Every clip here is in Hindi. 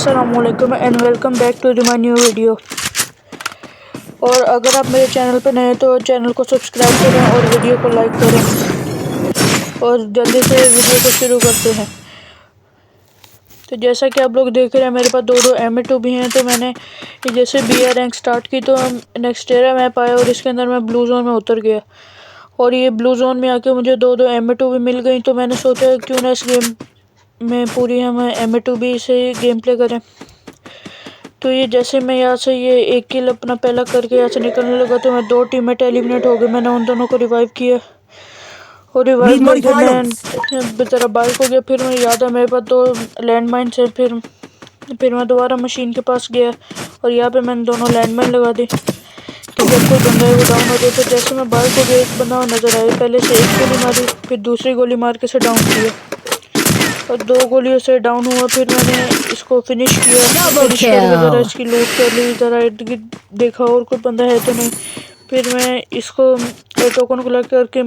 अस्सलामुअलैकुम and welcome back to my new video. और अगर आप मेरे चैनल पर नए हैं तो चैनल को सब्सक्राइब करें और वीडियो को लाइक करें और जल्दी से वीडियो को शुरू करते हैं। तो जैसा कि आप लोग देख रहे हैं मेरे पास दो M2 भी हैं। तो मैंने जैसे BR रैंक स्टार्ट की तो नेक्स्ट एरा मैप आया और इसके अंदर मैं ब्लू जोन में उतर गया और ये ब्लू जोन में आके मुझे दो M2 भी मिल गई। तो मैंने सोचा क्यों ना इस गेम में पूरी हम M2 भी से गेम प्ले करें। तो ये जैसे मैं यहाँ से ये एक किल अपना पहला करके यहाँ से निकलने लगा तो मैं दो टीममेट एलिमिनेट हो गए। मैंने उन दोनों को रिवाइव किया और रिवाइव करके मैं ज़रा बाइक हो गया। फिर मैं याद है मेरे पास दो लैंडमाइन से फिर मैं दोबारा मशीन के पास गया और यहाँ पे मैंने दोनों लैंडमाइन लगा दी कि जब कोई बंदा है वो डाउन हो जाए। तो जैसे मैं बाइक हो गया एक बंदा नज़र आया, पहले से एक गोली मारी फिर दूसरी गोली मार के से डाउन किया और दो गोलियों से डाउन हुआ। फिर मैंने इसको फिनिश किया, फिनिश करके ज़रा इसकी लूट कर ली, ज़रा इर्द गिर्द देखा और कोई बंदा है तो नहीं। फिर मैं इसको टोकन को लग करके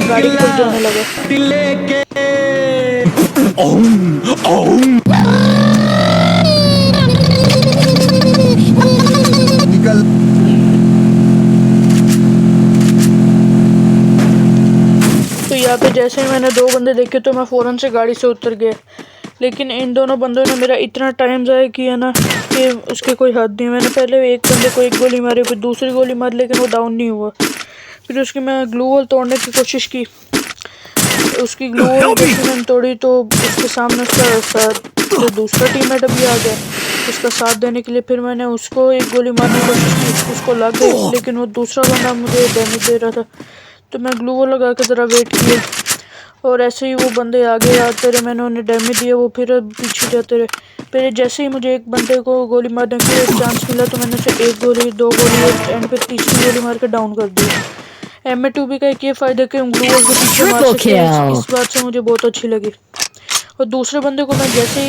गाड़ी की तरफ जाने लगा। तो यहाँ पे जैसे ही मैंने दो बंदे देखे तो मैं फ़ौरन से गाड़ी से उतर गया, लेकिन इन दोनों बंदों ने मेरा इतना टाइम ज़ाया किया ना कि उसकी कोई हद नहीं। मैंने पहले एक बंदे को एक गोली मारी, फिर दूसरी गोली मारी, लेकिन वो डाउन नहीं हुआ। फिर उसकी मैं ग्लू वॉल तोड़ने की कोशिश की, उसकी ग्लू वॉल जैसे मैंने तोड़ी तो उसके सामने उसका जो दूसरा टीममेट अभी आ गया उसका साथ देने के लिए। फिर मैंने उसको एक गोली मारने की कोशिश की, उसको लग गई, लेकिन वो दूसरा बंदा मुझे डैमेज दे रहा था। तो मैं ग्लू वॉल लगा के ज़रा वेट किया और ऐसे ही वो बंदे आगे आते रहे, मैंने उन्हें डैमेज दिया, वो फिर पीछे जाते रहे। फिर जैसे ही मुझे एक बंदे को गोली मारने का एक चांस मिला तो मैंने उसे एक गोली, दो गोली और एंड पे तीसरी गोली मार के डाउन कर दिया। M2 का एक ये फ़ायदा कि हम ग्लू वॉल के पीछे मार सकते हैं, इस बात से मुझे बहुत अच्छी लगी। और दूसरे बंदे को मैं जैसे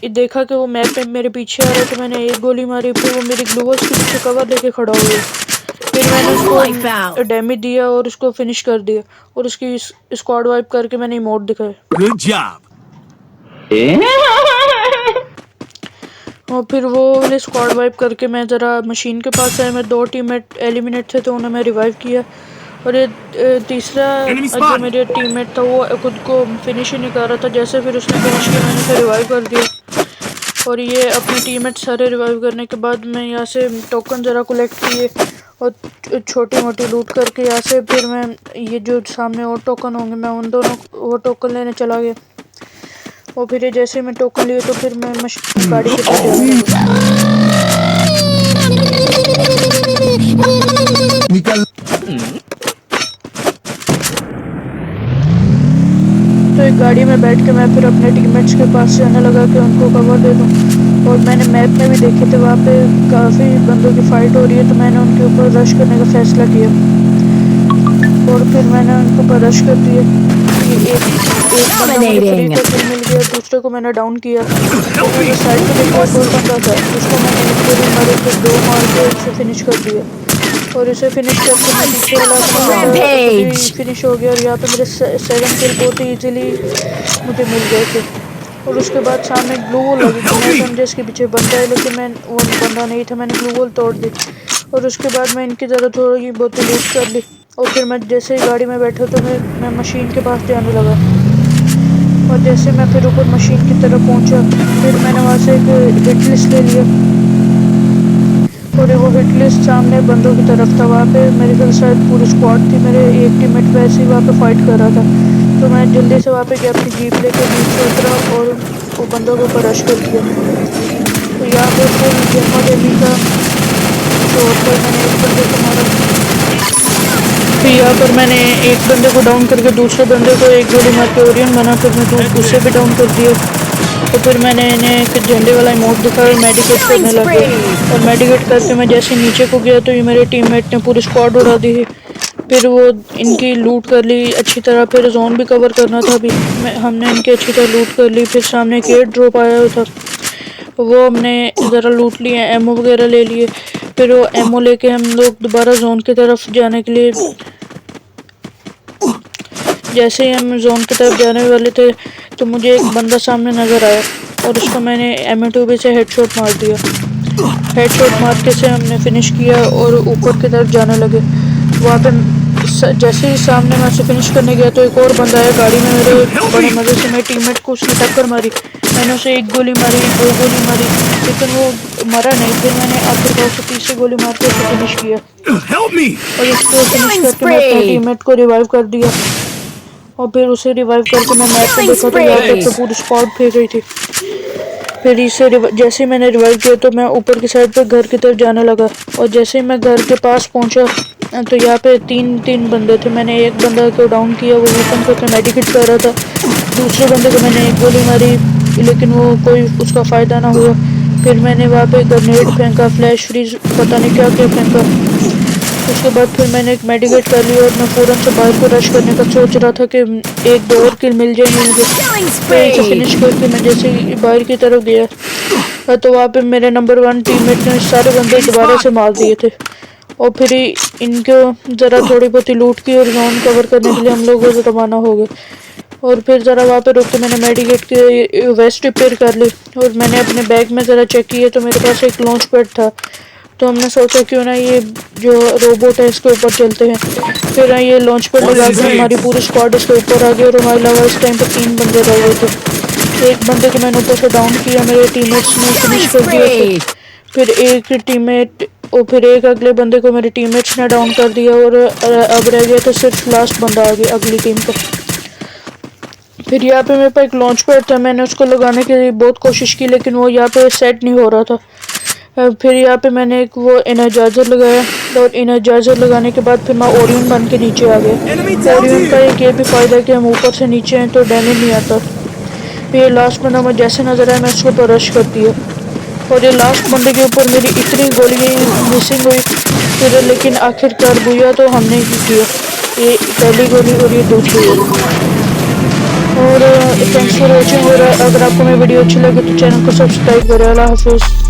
ही देखा कि वो मैप पे मेरे पीछे आ रहा है तो मैंने एक गोली मारी, फिर वो मेरी ग्लू वॉल के पीछे कवर लेके खड़ा हो गया। फिर मैंने उसको डैमेज दिया और उसको फिनिश कर दिया और उसकी स्क्वाड वाइप करके मैंने इमोट दिखाया। Good job. और फिर वो वाले स्क्वाड वाइप करके मैं ज़रा मशीन के पास आया। मैं दो टीममेट एलिमिनेट थे तो उन्हें मैं रिवाइव किया और ये तीसरा जो मेरे टीममेट था वो खुद को फिनिश ही नहीं कर रहा था। जैसे फिर उसने फिनिश किया मैंने उसे रिवाइव कर दिया और ये अपने टीममेट सारे रिवाइव करने के बाद मैं यहाँ से टोकन ज़रा कलेक्ट किए और छोटी मोटी लूट करके यहाँ से फिर मैं ये जो सामने और टोकन होंगे मैं उन दोनों वो टोकन लेने चला गया। और फिर जैसे मैं टोकन लिए तो फिर मैं गाड़ी के पास निकल। तो एक गाड़ी में बैठ के मैं फिर अपने टीममेट्स के पास जाने लगा कि उनको कवर दे दूं। और मैंने मैप में भी देखे थे वहाँ पे काफ़ी बंदों की फ़ाइट हो रही है तो मैंने उनके ऊपर रश करने का फ़ैसला किया और फिर मैंने उनके ऊपर रश कर दिया। एक बंदा मुझे फ्री का किल मिल गया, दूसरे को मैंने डाउन किया। तो मुझे साइड पे देखा एक और बंदा था, उसको मैंने एक गोली मारी, फिर दो मार के उसे फिनिश कर दिया और इसे फिनिश करके मैं पीछे वाला फिनिश हो गया। और यहाँ पे मेरे 7 किल बहुत ही ईजिली मुझे मिल गए थे। और उसके बाद सामने ग्लू वॉल लगी थी, मैं समझा इसके पीछे बंदा है, लेकिन मैं वो बंदा नहीं था। मैंने ग्लू वॉल तोड़ दी और उसके बाद मैं इनकी ज़रा थोड़ी बहुत लूट कर ली। और फिर मैं जैसे ही गाड़ी में बैठा तो मैं मशीन के पास जाने लगा और जैसे मैं फिर ऊपर मशीन की तरफ पहुंचा फिर मैंने वहाँ से एक हिट लिस्ट ले लिया और वो हिट लिस्ट सामने बंदों की तरफ था। वहाँ पे मेरे ख्याल शायद पूरी स्क्वाड थी, मेरे एक टीममेट वैसे ही वहाँ पे फाइट कर रहा था। तो मैं जल्दी से वहाँ पे गया, अपनी जीप लेके नीचे उतरा और वो बंदों को ऊपर रश कर दिया। तो यहाँ पे फिर जन्मा देवी का शोर पर मैंने एक बंदे को मारा। फिर यहाँ पर मैंने एक बंदे को डाउन करके दूसरे बंदे को एक गोली मार के ओरियन बना कर मैं उसे भी डाउन कर दिया। तो फिर मैंने इन्हें एक झंडे वाला इमोट दिखाया और मेडिकेट करने लगे और मेडिकेट करके मैं जैसे नीचे को गया तो ये मेरे टीममेट ने पूरी स्क्वाड उड़ा दी। फिर वो इनकी लूट कर ली अच्छी तरह, फिर जोन भी कवर करना था अभी हमने इनकी अच्छी तरह लूट कर ली। फिर सामने एक एयर ड्रॉप आया था वो हमने ज़रा लूट लिए, एमओ वगैरह ले लिए। फिर वो एमओ लेके हम लोग दोबारा जोन की तरफ जाने के लिए जैसे ही हम जोन की तरफ जाने वाले थे तो मुझे एक बंदा सामने नज़र आया और उसको मैंने M2 से हेडशॉट मार दिया। हेडशॉट मार के से हमने फिनिश किया और ऊपर की तरफ जाने लगे। वहाँ पे जैसे ही सामने मैं उसे फिनिश करने गया तो एक और बंदा आया गाड़ी में मेरे, बड़े मज़े से मेरे टीममेट को उसने टक्कर मारी। मैंने उसे एक गोली मारी, 2 गोली मारी, लेकिन वो मरा नहीं। फिर मैंने आखिरकार उसे तीसरी गोली मार के उसे फिनिश किया और उसको फिनिश करके मैं अपने टीममेट को रिवाइव कर दिया। और फिर उसे रिवाइव करके मैं मैप पे देखा तो यहाँ पे पूरी स्क्वाड फेंक रही थी। फिर इसे जैसे ही मैंने रिवाइव किया तो मैं ऊपर की साइड पे घर की तरफ जाने लगा। और जैसे ही मैं घर के पास पहुंचा तो यहाँ पे तीन बंदे थे। मैंने एक बंदा को डाउन किया, वो वेपन करके मेडिकेट कर रहा था। दूसरे बंदे को मैंने एक गोली मारी, लेकिन वो कोई उसका फ़ायदा ना हुआ। फिर मैंने वहाँ पे ग्रेनेड फेंका, फ्लैश फ्रीज, पता नहीं क्या क्या फेंका। उसके बाद फिर मैंने एक मेडिकेट कर लिया और मैं फ़ौरन से बाहर को रश करने का सोच रहा था कि 1-2 और किल मिल जाएंगे मुझे। फिर इसे फिनिश करके मैं जैसे ही बाहर की तरफ गया तो वहाँ पे मेरे नंबर 1 टीममेट ने सारे बंदे दोबारा से मार दिए थे। और फिर इनको ज़रा थोड़ी बहुत लूट की और जोन कवर करने के लिए हम लोग रवाना हो गए। और फिर ज़रा वहाँ पे रुक के मैंने मेडिकेट की वेस्ट रिपेयर कर ली और मैंने अपने बैग में ज़रा चेक किया तो मेरे पास एक लॉन्च पैड था। तो हमने सोचा क्यों ना ये जो रोबोट है इसके ऊपर चलते हैं। फिर ये लॉन्च पैड लगा के हमारी पूरी स्क्वाड इसके ऊपर आ गई और हमारे अलावा इस टाइम पर 3 बंदे रह गए थे। एक बंदे को मैंने ऊपर से डाउन किया, मेरे टीममेट्स ने फिनिश कर दिया। फिर एक टीममेट और फिर एक अगले बंदे को मेरे टीममेट्स ने डाउन कर दिया और अब रह गया था सिर्फ लास्ट बंदा आ गया अगली टीम का। फिर यहाँ पे मेरे पास एक लॉन्च पैड था, मैंने उसको लगाने की बहुत कोशिश की लेकिन वो यहाँ पे सेट नहीं हो रहा था। फिर यहाँ पे मैंने एक वो एनर्जाइजर लगाया और एनर्जाइजर लगाने के बाद फिर मैं ओरियन बन के नीचे आ गया। ओरियन का एक ये भी फ़ायदा है कि हम ऊपर से नीचे हैं तो डैमेज नहीं आता। फिर ये लास्ट बंदा मुझे जैसे नज़र आया मैं उसको तो रश कर दिया और ये लास्ट बंदे के ऊपर मेरी इतनी गोलियाँ मिसिंग हुई। फिर लेकिन आखिरकार बुया तो हमने ही किया, ये पहली गोली और ये दूसरी गोली। और थैंक्स फॉर वॉचिंग। और अगर आपको मेरी वीडियो अच्छी लगे तो चैनल को सब्सक्राइब करें। अल्लाह हाफिज़।